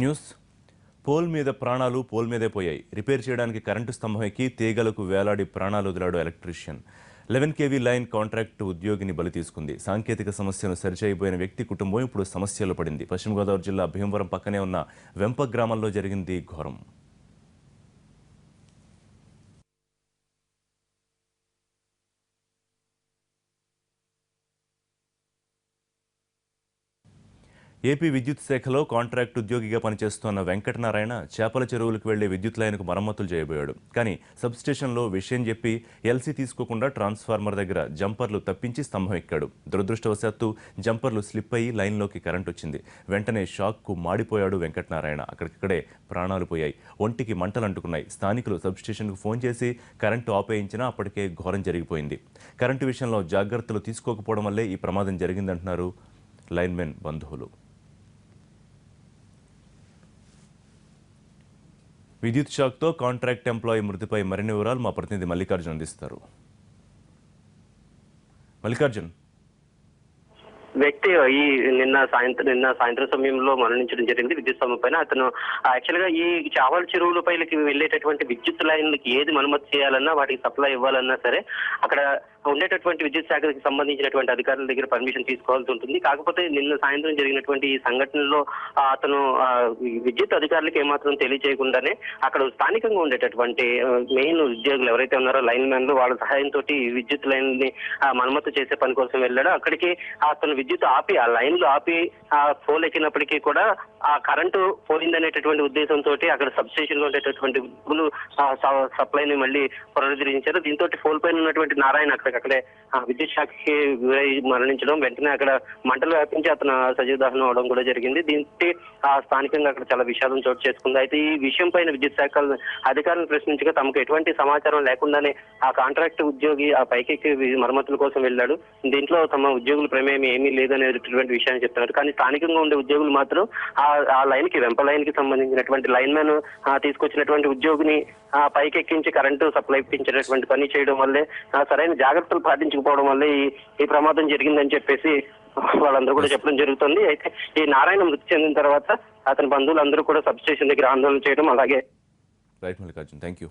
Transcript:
News pole మీద ప్రాణాలు pole మీదే పోయాయి. రిపేర్ చేయడానికి కరెంటు స్తంభం ఎక్కి తీగలకు వేలాడి ప్రాణాలు వదిలాడు ఎలక్ట్రీషియన్. 11 kV లైన్ కాంట్రాక్టు ఉద్యోగిని బలి తీసుకుంది. సాంకేతిక సమస్యను సరిచేయబోయిన వ్యక్తి కుటుంబం ఇప్పుడు సమస్యలో పడింది. పశ్చిమ గోదావరి జిల్లా భీమవరం పక్కనే ఉన్న వెంప గ్రామంలో జరిగింది ఘోరం. ఏపీ విద్యుత్ శాఖలో కాంట్రాక్ట్ ఉద్యోగిగా పనిచేస్తున్న వెంకటనారాయణ చేపల చెరువులకు వెళ్లే విద్యుత్ లైన్కు మరమ్మతులు చేయబోయాడు. కానీ సబ్స్టేషన్లో విషయం చెప్పి ఎల్సీ తీసుకోకుండా ట్రాన్స్ఫార్మర్ దగ్గర జంపర్లు తప్పించి స్తంభం ఎక్కాడు. దురదృష్టవశాత్తు జంపర్లు స్లిప్ అయ్యి లైన్లోకి కరెంట్ వచ్చింది. వెంటనే షాక్కు మాడిపోయాడు వెంకటనారాయణ. అక్కడికక్కడే ప్రాణాలు పోయాయి. ఒంటికి మంటలు అంటుకున్నాయి. స్థానికులు సబ్స్టేషన్కు ఫోన్ చేసి కరెంటు ఆపేయించినా అప్పటికే ఘోరం జరిగిపోయింది. కరెంటు విషయంలో జాగ్రత్తలు తీసుకోకపోవడం వల్లే ఈ ప్రమాదం జరిగిందంటున్నారు లైన్మెన్ బంధువులు. విద్యుత్ షాక్తో కాంట్రాక్ట్ ఎంప్లాయీ మృతిపై మరిన్ని వివరాలు మా ప్రతినిధి మల్లికార్జున్ అందిస్తారు. మల్లికార్జున్, వ్యక్తి నిన్న సాయంత్రం సమయంలో మరణించడం జరిగింది. విద్యుత్ స్తంభం పైన అతను యాక్చువల్ గా ఈ చావల చెరువుల పైకి వెళ్లేటటువంటి విద్యుత్ లైన్లకి ఏది మరమ్మతు చేయాలన్నా వాటికి సప్లై ఇవ్వాలన్నా సరే అక్కడ ఉండేటటువంటి విద్యుత్ శాఖకి సంబంధించినటువంటి అధికారుల దగ్గర పర్మిషన్ తీసుకోవాల్సి ఉంటుంది. కాకపోతే నిన్న సాయంత్రం జరిగినటువంటి ఈ సంఘటనలో అతను విద్యుత్ అధికారులకు ఏమాత్రం తెలియజేయకుండానే అక్కడ స్థానికంగా ఉండేటటువంటి మెయిన్ ఉద్యోగులు ఎవరైతే ఉన్నారో లైన్ మ్యాన్లు వాళ్ళ సహాయంతో విద్యుత్ లైన్ ని మరమ్మతు చేసే పని కోసం వెళ్ళాడు. అక్కడికి అతను విద్యుత్ ఆపి ఆ లైన్లు ఆపి పోల్ ఎక్కినప్పటికీ కూడా ఆ కరెంటు పోయిందనేటటువంటి ఉద్దేశంతో అక్కడ సబ్ స్టేషన్ లో ఉండేటటువంటి సప్లైని మళ్ళీ పునరుద్ధరించారు. దీంతో పోల్ పైన ఉన్నటువంటి నారాయణ అక్కడే విద్యుత్ శాఖకి మరణించడం, వెంటనే అక్కడ మంటలు వ్యాపించి అతను సజీవ దహనం అవడం కూడా జరిగింది. దీంతో స్థానికంగా అక్కడ చాలా విషాదం చోటు చేసుకుంది. అయితే ఈ విషయం పైన విద్యుత్ శాఖ అధికారులను ప్రశ్నించగా తమకు ఎటువంటి సమాచారం లేకుండానే ఆ కాంట్రాక్ట్ ఉద్యోగి ఆ పైకెక్కి మరమ్మతుల కోసం వెళ్ళాడు. దీంట్లో తమ ఉద్యోగుల ప్రమేయం ఏమీ లేదనేటటువంటి విషయాన్ని చెప్తున్నారు. కానీ స్థానికంగా ఉండే ఉద్యోగులు మాత్రం ఆ లైన్ కి వెంప లైన్ కి సంబంధించినటువంటి లైన్ మ్యాన్ తీసుకొచ్చినటువంటి ఉద్యోగిని పైకి ఎక్కించి కరెంటు సప్లై ఇప్పించేటటువంటి పని చేయడం వల్లే సరైన జాగ్రత్తలు పాటించకపోవడం వల్లే ఈ ప్రమాదం జరిగిందని చెప్పేసి వాళ్ళందరూ కూడా చెప్పడం జరుగుతుంది. అయితే ఈ నారాయణ మృతి చెందిన తర్వాత అతని బంధువులందరూ కూడా సబ్ స్టేషన్ దగ్గర ఆందోళన చేయడం అలాగే రైట్ మల్లికార్జున్, థ్యాంక్ యూ.